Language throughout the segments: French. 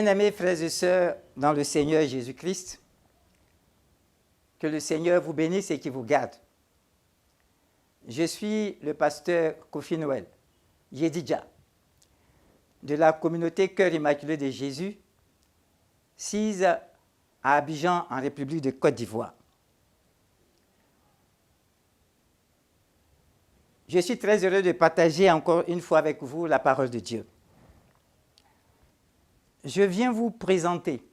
Bien-aimés frères et sœurs dans le Seigneur Jésus-Christ, que le Seigneur vous bénisse et qu'il vous garde. Je suis le pasteur Kofi Noël, Yedidja, de la communauté Cœur Immaculé de Jésus, sise à Abidjan, en République de Côte d'Ivoire. Je suis très heureux de partager encore une fois avec vous la parole de Dieu. Je viens vous présenter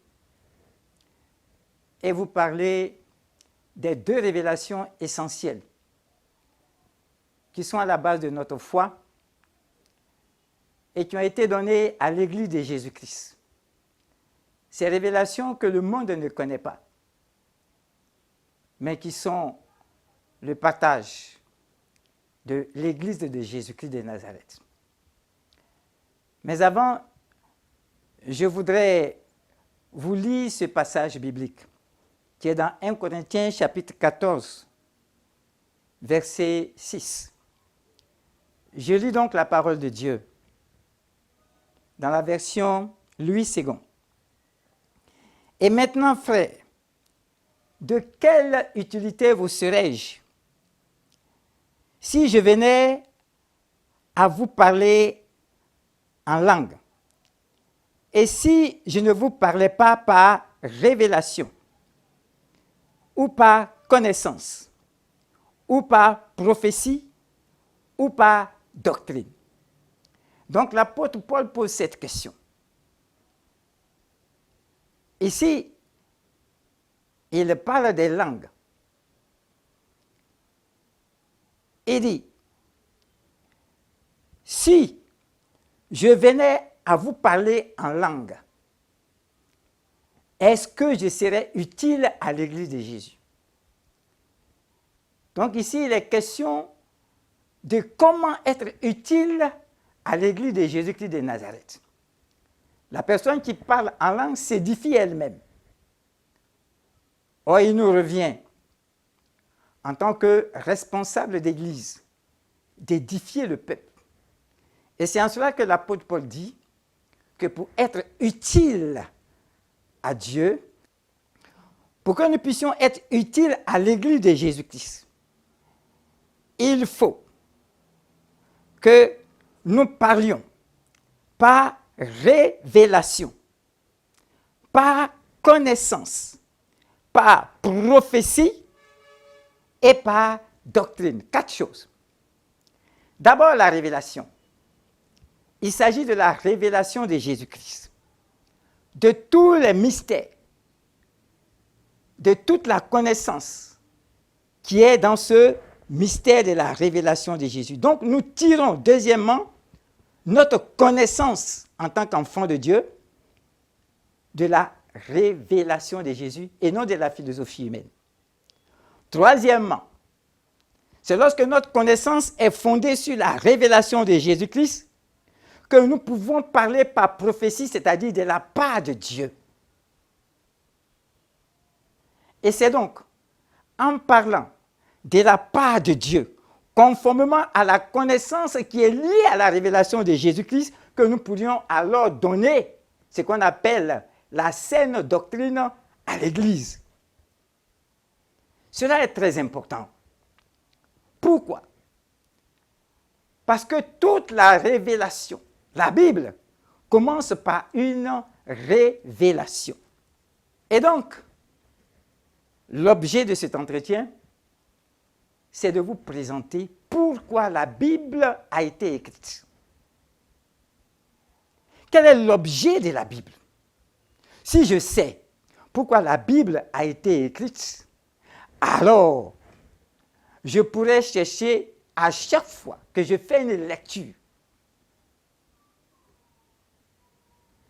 et vous parler des deux révélations essentielles qui sont à la base de notre foi et qui ont été données à l'Église de Jésus-Christ. Ces révélations que le monde ne connaît pas, mais qui sont le partage de l'Église de Jésus-Christ de Nazareth. Mais avant, je voudrais vous lire ce passage biblique qui est dans 1 Corinthiens chapitre 14, verset 6. Je lis donc la parole de Dieu dans la version Louis II. Et maintenant, frères, de quelle utilité vous serais-je si je venais à vous parler en langue, et si je ne vous parlais pas par révélation, ou par connaissance, ou par prophétie, ou par doctrine? Donc l'apôtre Paul pose cette question. Ici, il parle des langues. Il dit, si je venais à vous parler en langue, est-ce que je serais utile à l'Église de Jésus? Donc ici, il est question de comment être utile à l'Église de Jésus-Christ de Nazareth. La personne qui parle en langue s'édifie elle-même. Or, il nous revient, en tant que responsable d'Église, d'édifier le peuple. Et c'est en cela que l'apôtre Paul dit que pour être utile à Dieu, pour que nous puissions être utiles à l'Église de Jésus-Christ, il faut que nous parlions par révélation, par connaissance, par prophétie et par doctrine. 4 choses. D'abord, la révélation. Il s'agit de la révélation de Jésus-Christ, de tous les mystères, de toute la connaissance qui est dans ce mystère de la révélation de Jésus. Donc, nous tirons, deuxièmement, notre connaissance en tant qu'enfant de Dieu de la révélation de Jésus et non de la philosophie humaine. Troisièmement, c'est lorsque notre connaissance est fondée sur la révélation de Jésus-Christ que nous pouvons parler par prophétie, c'est-à-dire de la part de Dieu. Et c'est donc en parlant de la part de Dieu, conformément à la connaissance qui est liée à la révélation de Jésus-Christ, que nous pourrions alors donner ce qu'on appelle la saine doctrine à l'Église. Cela est très important. Pourquoi? Parce que toute la révélation, la Bible, commence par une révélation. Et donc, l'objet de cet entretien, c'est de vous présenter pourquoi la Bible a été écrite. Quel est l'objet de la Bible? Si je sais pourquoi la Bible a été écrite, alors je pourrais chercher à chaque fois que je fais une lecture,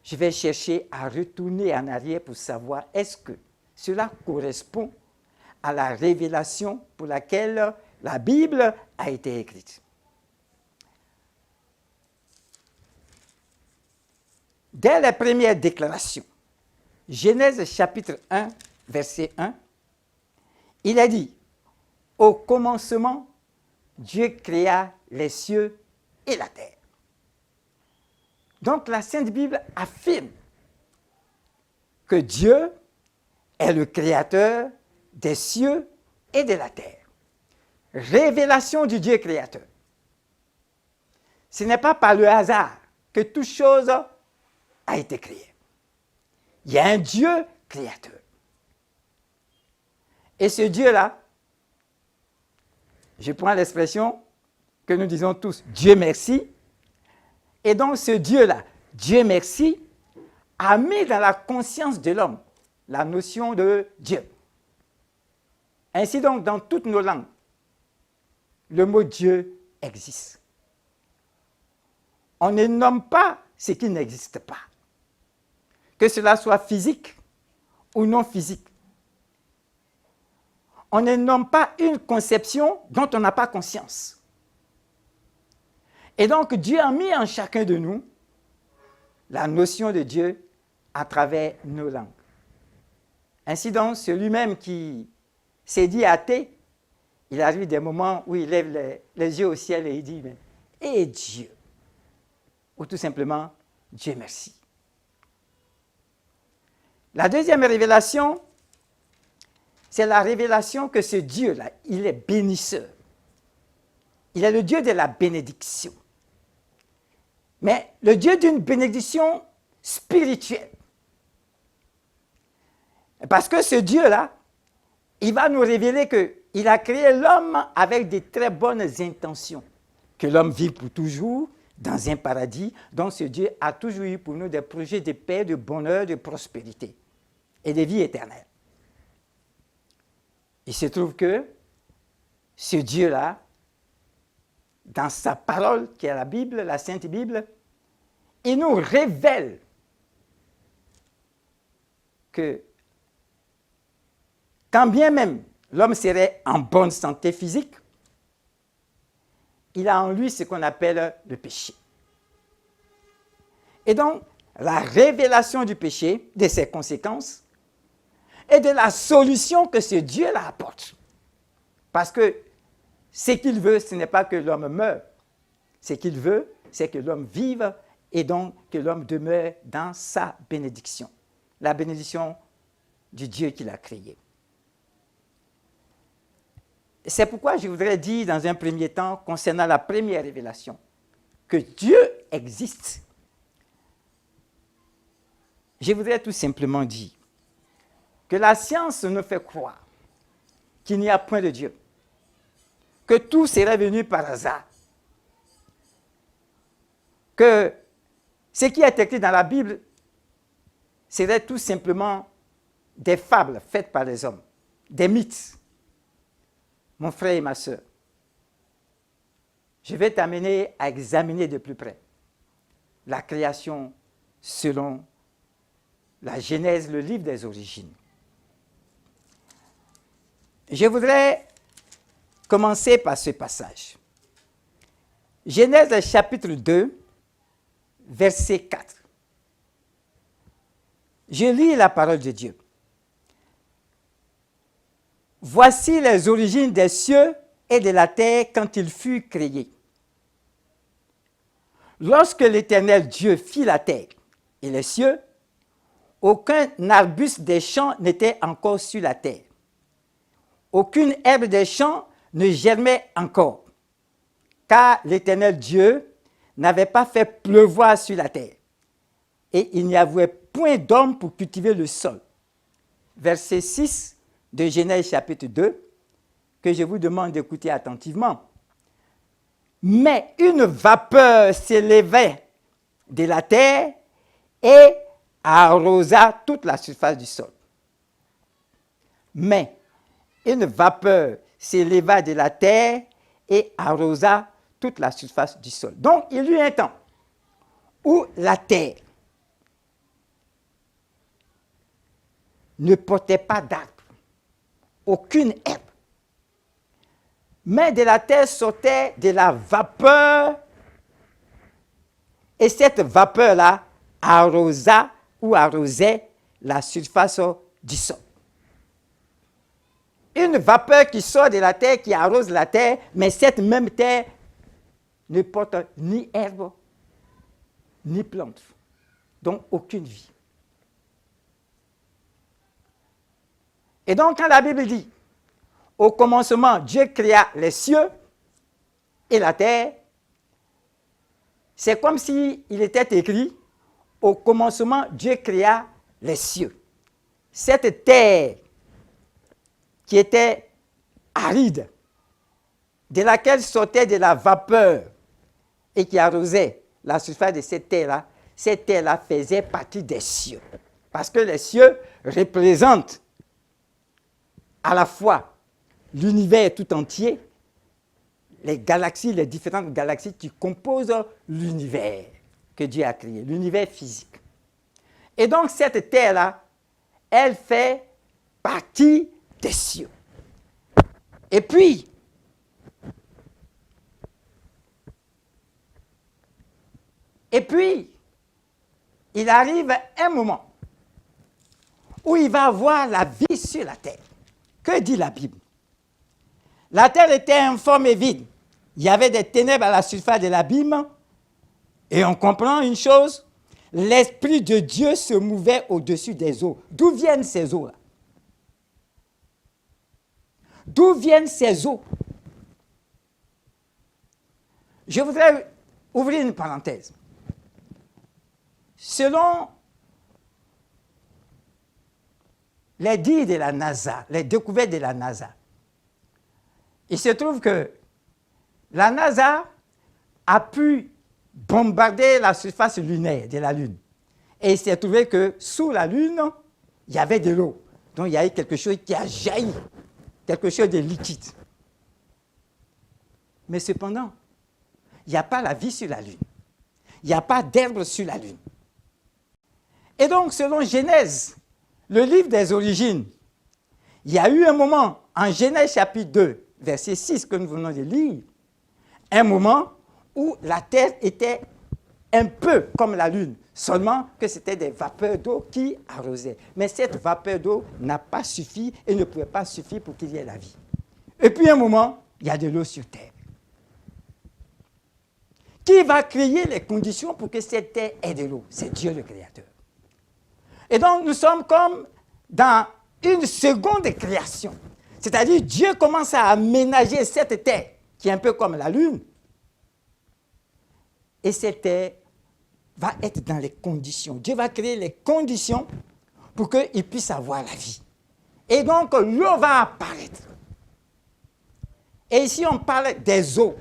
je vais chercher à retourner en arrière pour savoir est-ce que cela correspond à la révélation pour laquelle la Bible a été écrite. Dès les premières déclarations, Genèse chapitre 1, verset 1, il a dit, « Au commencement, Dieu créa les cieux et la terre. » Donc la Sainte Bible affirme que Dieu est le créateur des cieux et de la terre. Révélation du Dieu créateur. Ce n'est pas par le hasard que toute chose a été créée. Il y a un Dieu créateur. Et ce Dieu-là, je prends l'expression que nous disons tous, Dieu merci. Et donc ce Dieu-là, Dieu merci, a mis dans la conscience de l'homme la notion de Dieu. Ainsi donc, dans toutes nos langues, le mot Dieu existe. On ne nomme pas ce qui n'existe pas. Que cela soit physique ou non physique. On ne nomme pas une conception dont on n'a pas conscience. Et donc, Dieu a mis en chacun de nous la notion de Dieu à travers nos langues. Ainsi donc, celui-même qui s'est dit athée, il arrive des moments où il lève les yeux au ciel et il dit, mais, et Dieu, ou tout simplement, Dieu merci. La deuxième révélation, c'est la révélation que ce Dieu-là, il est bénisseur. Il est le Dieu de la bénédiction. Mais le Dieu d'une bénédiction spirituelle. Parce que ce Dieu-là, il va nous révéler qu'il a créé l'homme avec de très bonnes intentions. Que l'homme vive pour toujours dans un paradis dont ce Dieu a toujours eu pour nous des projets de paix, de bonheur, de prospérité et de vie éternelle. Il se trouve que ce Dieu-là, dans sa parole qui est la Bible, la Sainte Bible, il nous révèle que quand bien même l'homme serait en bonne santé physique, il a en lui ce qu'on appelle le péché. Et donc, la révélation du péché, de ses conséquences, et de la solution que ce Dieu-là apporte. Parce que ce qu'il veut, ce n'est pas que l'homme meure. Ce qu'il veut, c'est que l'homme vive et donc que l'homme demeure dans sa bénédiction. La bénédiction du Dieu qu'il a créé. C'est pourquoi je voudrais dire dans un premier temps, concernant la première révélation, que Dieu existe. Je voudrais tout simplement dire que la science nous fait croire qu'il n'y a point de Dieu, que tout serait venu par hasard, que ce qui est écrit dans la Bible serait tout simplement des fables faites par les hommes, des mythes. Mon frère et ma sœur, je vais t'amener à examiner de plus près la création selon la Genèse, le livre des origines. Je voudrais commencer par ce passage. Genèse chapitre 2, verset 4. Je lis la parole de Dieu. Voici les origines des cieux et de la terre quand il fut créé. Lorsque l'Éternel Dieu fit la terre et les cieux, aucun arbuste des champs n'était encore sur la terre. Aucune herbe des champs ne germait encore, car l'Éternel Dieu n'avait pas fait pleuvoir sur la terre, et il n'y avait point d'homme pour cultiver le sol. Verset 6 de Genèse chapitre 2, que je vous demande d'écouter attentivement. Mais une vapeur s'élevait de la terre et arrosa toute la surface du sol. Mais une vapeur s'éleva de la terre et arrosa toute la surface du sol. Donc, il y eut un temps où la terre ne portait pas d'arbre, aucune herbe. Mais de la terre sortait de la vapeur, et cette vapeur-là arrosa ou arrosait la surface du sol. Une vapeur qui sort de la terre, qui arrose la terre, mais cette même terre ne porte ni herbe, ni plante. Donc aucune vie. Et donc, quand la Bible dit, au commencement, Dieu créa les cieux et la terre, c'est comme s'il était écrit, au commencement, Dieu créa les cieux. Cette terre qui était aride, de laquelle sortait de la vapeur et qui arrosait la surface de cette terre-là faisait partie des cieux. Parce que les cieux représentent à la fois l'univers tout entier, les galaxies, les différentes galaxies qui composent l'univers que Dieu a créé, l'univers physique. Et donc cette terre-là, elle fait partie des cieux. Et puis, il arrive un moment où il va avoir la vie sur la terre. Que dit la Bible? La terre était informe et vide. Il y avait des ténèbres à la surface de l'abîme. Et on comprend une chose, l'Esprit de Dieu se mouvait au-dessus des eaux. D'où viennent ces eaux-là? D'où viennent ces eaux? Je voudrais ouvrir une parenthèse. Selon les dires de la NASA, les découvertes de la NASA, il se trouve que la NASA a pu bombarder la surface lunaire de la Lune. Et il s'est trouvé que sous la Lune, il y avait de l'eau. Donc il y a eu quelque chose qui a jailli, quelque chose de liquide. Mais cependant, il n'y a pas la vie sur la Lune. Il n'y a pas d'herbe sur la Lune. Et donc, selon Genèse, le livre des origines, il y a eu un moment, en Genèse chapitre 2, verset 6 que nous venons de lire, un moment où la terre était un peu comme la Lune, seulement que c'était des vapeurs d'eau qui arrosaient. Mais cette vapeur d'eau n'a pas suffi et ne pouvait pas suffire pour qu'il y ait la vie. Et puis un moment, il y a de l'eau sur terre. Qui va créer les conditions pour que cette terre ait de l'eau? C'est Dieu le Créateur. Et donc, nous sommes comme dans une seconde création. C'est-à-dire, Dieu commence à aménager cette terre, qui est un peu comme la Lune. Et cette terre va être dans les conditions. Dieu va créer les conditions pour qu'il puisse avoir la vie. Et donc, l'eau va apparaître. Et ici, on parle des eaux.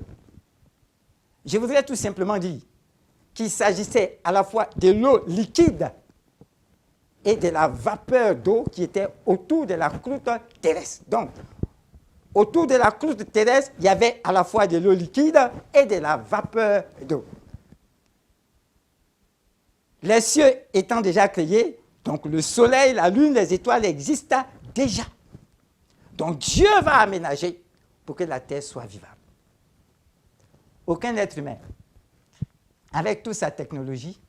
Je voudrais tout simplement dire qu'il s'agissait à la fois de l'eau liquide et de la vapeur d'eau qui était autour de la croûte terrestre. Donc, autour de la croûte terrestre, il y avait à la fois de l'eau liquide et de la vapeur d'eau. Les cieux étant déjà créés, donc le soleil, la lune, les étoiles existent déjà. Donc Dieu va aménager pour que la terre soit vivable. Aucun être humain, avec toute sa technologie,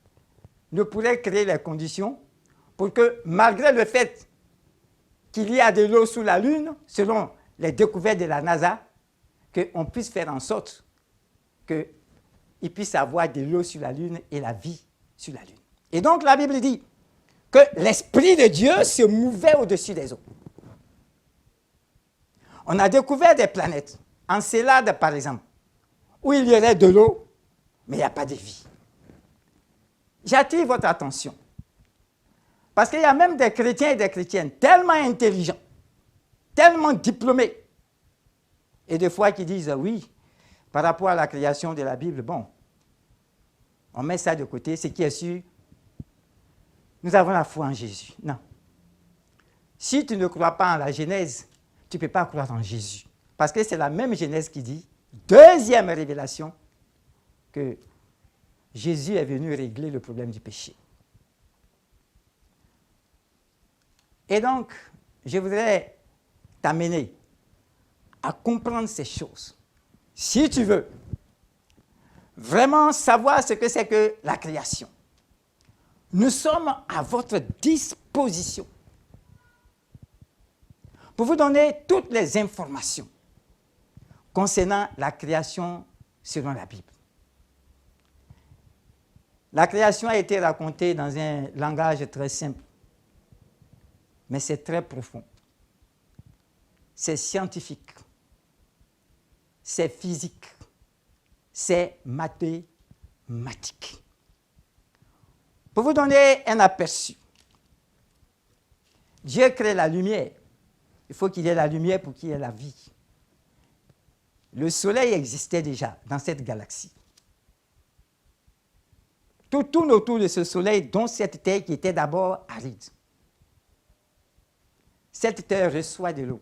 ne pourrait créer les conditions pour que, malgré le fait qu'il y a de l'eau sous la Lune, selon les découvertes de la NASA, qu'on puisse faire en sorte qu'il puisse avoir de l'eau sur la Lune et la vie sur la Lune. Et donc la Bible dit que l'Esprit de Dieu se mouvait au-dessus des eaux. On a découvert des planètes, Encelade par exemple, où il y aurait de l'eau, mais il n'y a pas de vie. J'attire votre attention. Parce qu'il y a même des chrétiens et des chrétiennes tellement intelligents, tellement diplômés, et des fois qui disent oui, par rapport à la création de la Bible, bon, on met ça de côté, ce qui est sûr, nous avons la foi en Jésus. Non. Si tu ne crois pas en la Genèse, tu ne peux pas croire en Jésus. Parce que c'est la même Genèse qui dit, deuxième révélation, que Jésus est venu régler le problème du péché. Et donc, je voudrais t'amener à comprendre ces choses. Si tu veux vraiment savoir ce que c'est que la création, nous sommes à votre disposition pour vous donner toutes les informations concernant la création selon la Bible. La création a été racontée dans un langage très simple, mais c'est très profond. c'est scientifique, c'est physique, c'est mathématique. Pour vous donner un aperçu, Dieu crée la lumière. Il faut qu'il y ait la lumière pour qu'il y ait la vie. Le soleil existait déjà dans cette galaxie. Tout tourne autour de ce soleil, dont cette terre qui était d'abord aride. Cette terre reçoit de l'eau.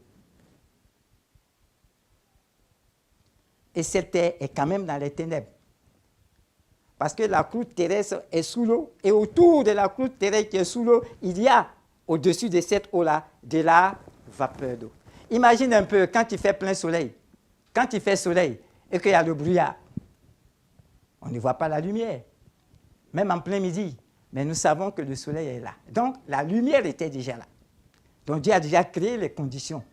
Et cette terre est quand même dans les ténèbres. Parce que la croûte terrestre est sous l'eau, et autour de la croûte terrestre qui est sous l'eau, il y a, au-dessus de cette eau-là, de la vapeur d'eau. Imagine un peu, quand il fait plein soleil, quand il fait soleil, et qu'il y a le brouillard, on ne voit pas la lumière, même en plein midi, mais nous savons que le soleil est là. Donc, la lumière était déjà là. Donc, Dieu a déjà créé les conditions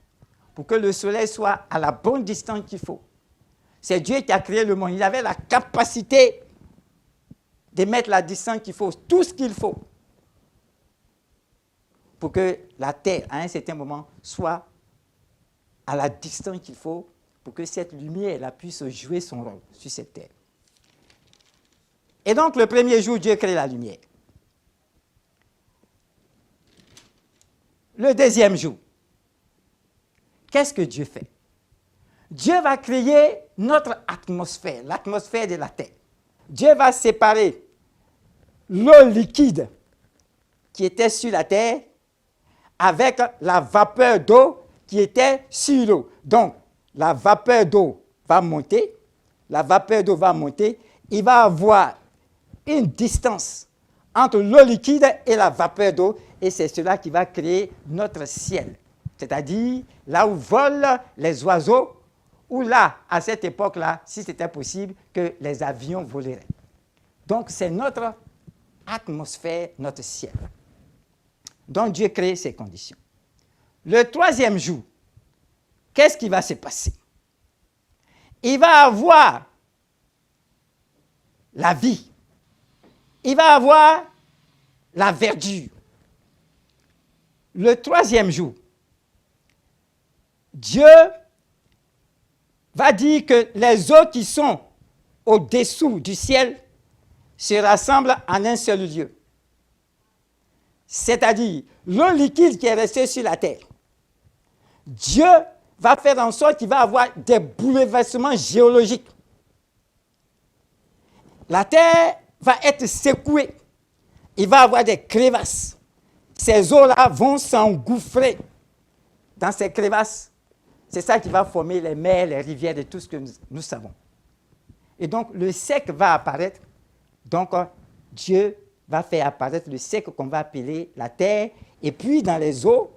pour que le soleil soit à la bonne distance qu'il faut. C'est Dieu qui a créé le monde. Il avait la capacité de mettre la distance qu'il faut, tout ce qu'il faut, pour que la terre, à un certain moment, soit à la distance qu'il faut, pour que cette lumière puisse jouer son rôle sur cette terre. Et donc, le premier jour, Dieu crée la lumière. Le deuxième jour, qu'est-ce que Dieu fait? Dieu va créer notre atmosphère, l'atmosphère de la terre. Dieu va séparer l'eau liquide qui était sur la terre avec la vapeur d'eau qui était sur l'eau. Donc, la vapeur d'eau va monter, il va avoir une distance entre l'eau liquide et la vapeur d'eau, et c'est cela qui va créer notre ciel. C'est-à-dire là où volent les oiseaux, ou là, à cette époque-là, si c'était possible, que les avions voleraient. Donc, c'est notre atmosphère, notre ciel. Donc, Dieu crée ces conditions. Le troisième jour, qu'est-ce qui va se passer? Il va avoir la vie. Il va avoir la verdure. Le troisième jour, Dieu va dire que les eaux qui sont au-dessous du ciel se rassemblent en un seul lieu. C'est-à-dire, l'eau liquide qui est restée sur la terre. Dieu va faire en sorte qu'il va avoir des bouleversements géologiques. La terre va être secouée. Il va y avoir des crevasses. Ces eaux-là vont s'engouffrer dans ces crevasses. C'est ça qui va former les mers, les rivières et tout ce que nous savons. Et donc, le sec va apparaître. Donc, Dieu va faire apparaître le sec qu'on va appeler la terre. Et puis, dans les eaux,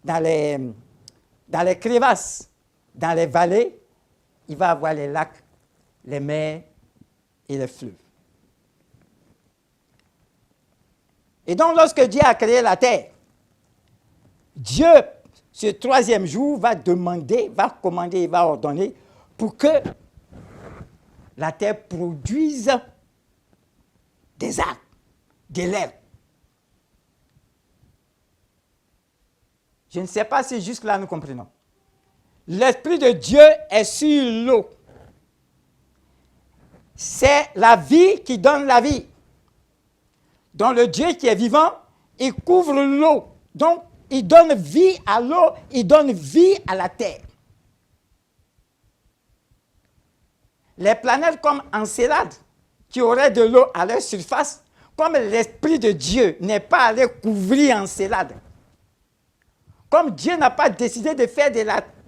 dans les crevasses, dans les vallées, il va y avoir les lacs, les mers et les fleuves. Et donc, lorsque Dieu a créé la terre, Dieu, ce troisième jour, va demander, va commander, va ordonner pour que la terre produise des arbres, de l'herbe. Je ne sais pas si jusque-là nous comprenons. L'Esprit de Dieu est sur l'eau. C'est la vie qui donne la vie. Donc le Dieu qui est vivant, il couvre l'eau. Donc il donne vie à l'eau, il donne vie à la terre. Les planètes comme Encelade, qui auraient de l'eau à leur surface, comme l'Esprit de Dieu n'est pas allé couvrir Encelade, comme Dieu n'a pas décidé de faire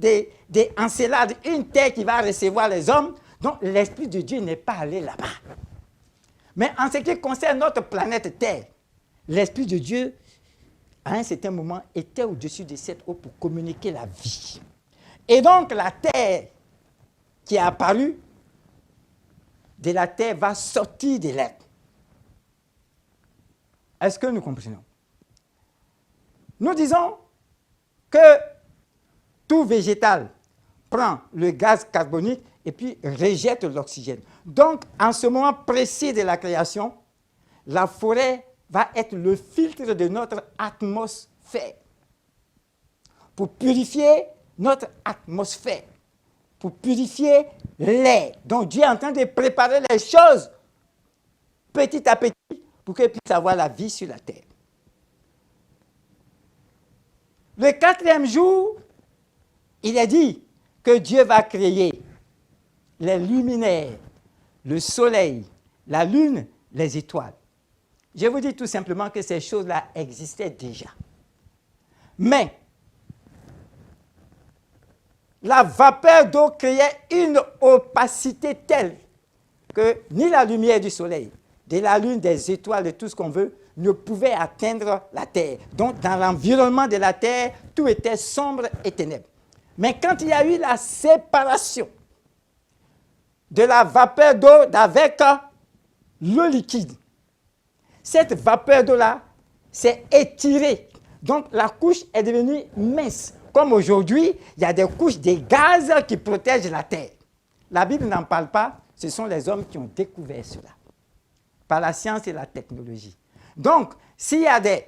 des Encelades une terre qui va recevoir les hommes, donc l'Esprit de Dieu n'est pas allé là-bas. Mais en ce qui concerne notre planète Terre, l'Esprit de Dieu, à un certain moment, était au-dessus de cette eau pour communiquer la vie. Et donc la terre qui est apparue, de la terre va sortir de l'herbe. Est-ce que nous comprenons? Nous disons que tout végétal prend le gaz carbonique et puis rejette l'oxygène. Donc, en ce moment précis de la création, la forêt va être le filtre de notre atmosphère pour purifier notre atmosphère pour purifier l'air. Donc Dieu est en train de préparer les choses petit à petit pour qu'il puisse avoir la vie sur la terre. Le 4e jour, il est dit que Dieu va créer les luminaires, le soleil, la lune, les étoiles. Je vous dis tout simplement que ces choses-là existaient déjà. Mais la vapeur d'eau créait une opacité telle que ni la lumière du soleil, de la lune, des étoiles, de tout ce qu'on veut, ne pouvait atteindre la terre. Donc, dans l'environnement de la terre, tout était sombre et ténèbres. Mais quand il y a eu la séparation de la vapeur d'eau avec l'eau liquide, cette vapeur d'eau-là s'est étirée. Donc, la couche est devenue mince. Comme aujourd'hui, il y a des couches de gaz qui protègent la terre. La Bible n'en parle pas, ce sont les hommes qui ont découvert cela, par la science et la technologie. Donc, s'il y a des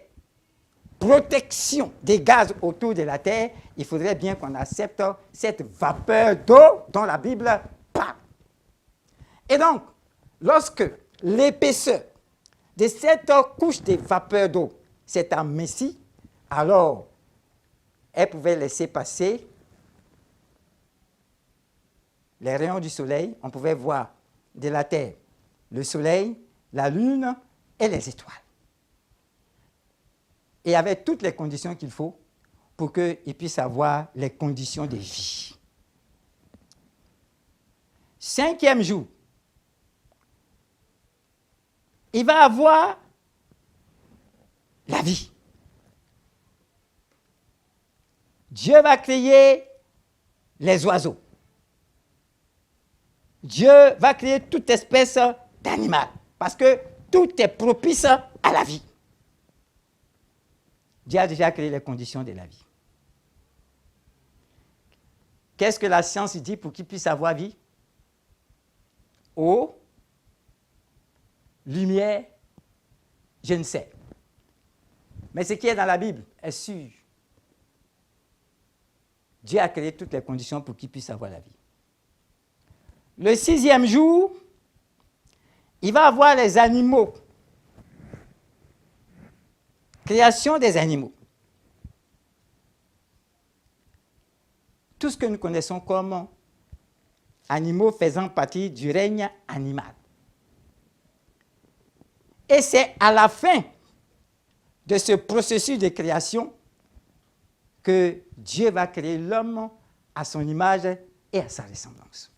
protections des gaz autour de la terre, il faudrait bien qu'on accepte cette vapeur d'eau dont la Bible parle. Et donc, lorsque l'épaisseur de cette couche de vapeur d'eau s'est amincie, alors elle pouvait laisser passer les rayons du soleil. On pouvait voir de la terre le soleil, la lune et les étoiles. Et il y avait toutes les conditions qu'il faut pour qu'il puisse avoir les conditions de vie. 5e jour, il va avoir la vie. Dieu va créer les oiseaux. Dieu va créer toute espèce d'animal, parce que tout est propice à la vie. Dieu a déjà créé les conditions de la vie. Qu'est-ce que la science dit pour qu'il puisse avoir vie? Eau, lumière, je ne sais. Mais ce qui est dans la Bible est sûr. Dieu a créé toutes les conditions pour qu'il puisse avoir la vie. Le 6e jour, il va avoir les animaux. Création des animaux. Tout ce que nous connaissons comme animaux faisant partie du règne animal. Et c'est à la fin de ce processus de création que Dieu va créer l'homme à son image et à sa ressemblance.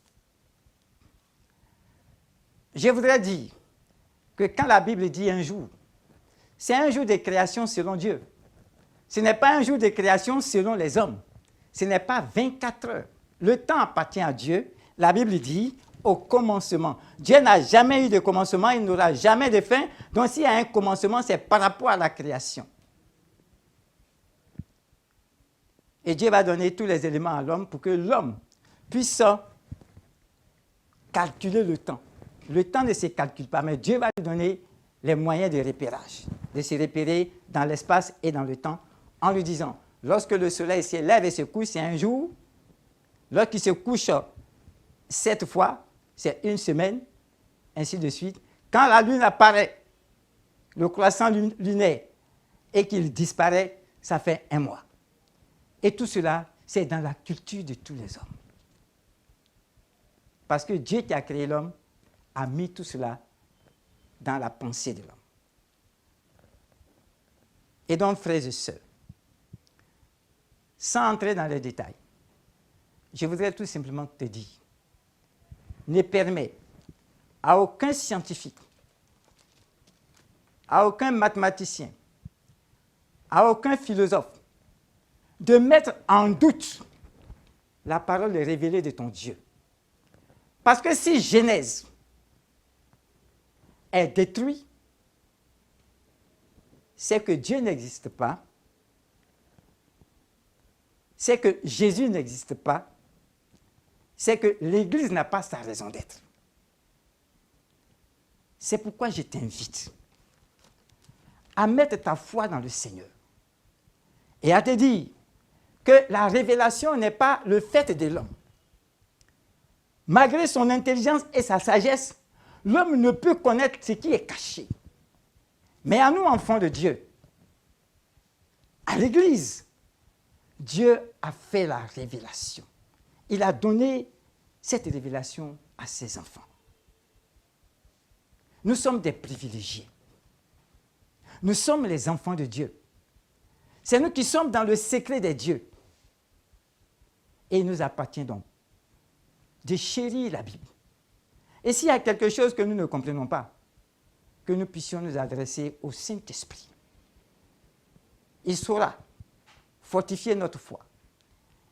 Je voudrais dire que quand la Bible dit un jour, c'est un jour de création selon Dieu. Ce n'est pas un jour de création selon les hommes. Ce n'est pas 24 heures. Le temps appartient à Dieu. La Bible dit au commencement. Dieu n'a jamais eu de commencement, il n'aura jamais de fin. Donc s'il y a un commencement, c'est par rapport à la création. Et Dieu va donner tous les éléments à l'homme pour que l'homme puisse calculer le temps. Le temps ne se calcule pas, mais Dieu va lui donner les moyens de repérage, de se repérer dans l'espace et dans le temps, en lui disant, lorsque le soleil se lève et se couche, c'est un jour. Lorsqu'il se couche 7 fois, c'est une semaine, ainsi de suite. Quand la lune apparaît, le croissant lunaire, et qu'il disparaît, ça fait un mois. Et tout cela, c'est dans la culture de tous les hommes. Parce que Dieu qui a créé l'homme a mis tout cela dans la pensée de l'homme. Et donc, frères et sœurs, sans entrer dans les détails, je voudrais tout simplement te dire, ne permet à aucun scientifique, à aucun mathématicien, à aucun philosophe de mettre en doute la parole révélée de ton Dieu. Parce que si Genèse est détruite, c'est que Dieu n'existe pas, c'est que Jésus n'existe pas, c'est que l'Église n'a pas sa raison d'être. C'est pourquoi je t'invite à mettre ta foi dans le Seigneur et à te dire que la révélation n'est pas le fait de l'homme. Malgré son intelligence et sa sagesse, l'homme ne peut connaître ce qui est caché. Mais à nous, enfants de Dieu, à l'Église, Dieu a fait la révélation. Il a donné cette révélation à ses enfants. Nous sommes des privilégiés. Nous sommes les enfants de Dieu. C'est nous qui sommes dans le secret des dieux. Et il nous appartient donc de chérir la Bible. Et s'il y a quelque chose que nous ne comprenons pas, que nous puissions nous adresser au Saint-Esprit. Il saura fortifier notre foi.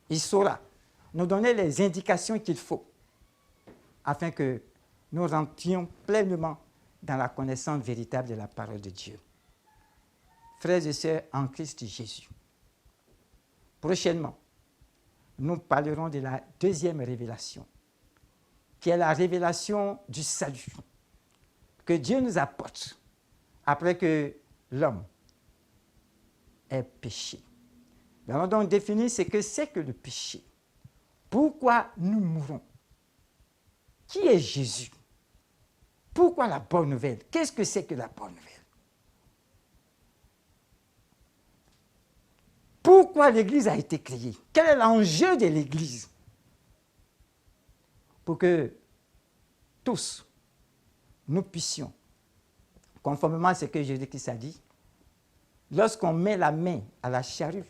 Il saura nous donner les indications qu'il faut afin que nous rentrions pleinement dans la connaissance véritable de la parole de Dieu. Frères et sœurs en Christ Jésus, prochainement, nous parlerons de la deuxième révélation, qui est la révélation du salut que Dieu nous apporte après que l'homme ait péché. Nous allons donc définir ce que c'est que le péché. Pourquoi nous mourons? Qui est Jésus? Pourquoi la bonne nouvelle? Qu'est-ce que c'est que la bonne nouvelle? Pourquoi l'Église a été créée? Quel est l'enjeu de l'Église? Pour que tous, nous puissions, conformément à ce que Jésus-Christ a dit, lorsqu'on met la main à la charrue,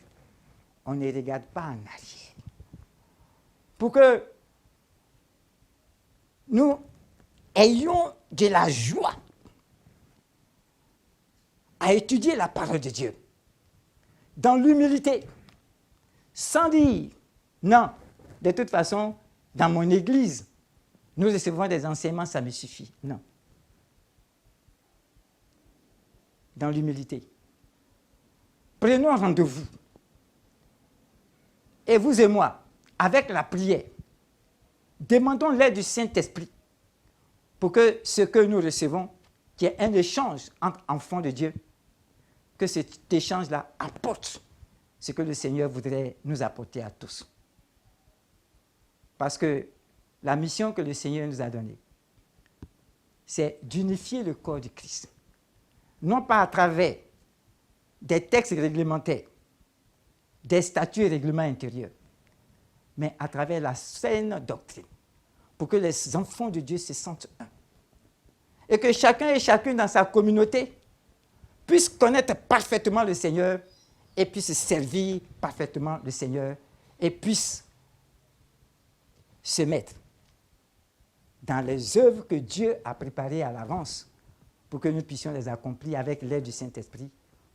on ne regarde pas en arrière. Pour que nous ayons de la joie à étudier la parole de Dieu, dans l'humilité, sans dire, non, de toute façon, dans mon église, nous recevons des enseignements, ça me suffit. Non. Dans l'humilité. Prenons rendez-vous. Et vous et moi, avec la prière, demandons l'aide du Saint-Esprit pour que ce que nous recevons, qui est un échange entre enfants de Dieu, que cet échange-là apporte ce que le Seigneur voudrait nous apporter à tous. Parce que la mission que le Seigneur nous a donnée, c'est d'unifier le corps du Christ. Non pas à travers des textes réglementaires, des statuts et règlements intérieurs, mais à travers la saine doctrine, pour que les enfants de Dieu se sentent un. Et que chacun et chacune dans sa communauté puisse connaître parfaitement le Seigneur et puisse servir parfaitement le Seigneur et puisse se mettre dans les œuvres que Dieu a préparées à l'avance pour que nous puissions les accomplir avec l'aide du Saint-Esprit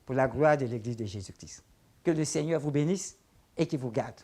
pour la gloire de l'Église de Jésus-Christ. Que le Seigneur vous bénisse et qu'il vous garde.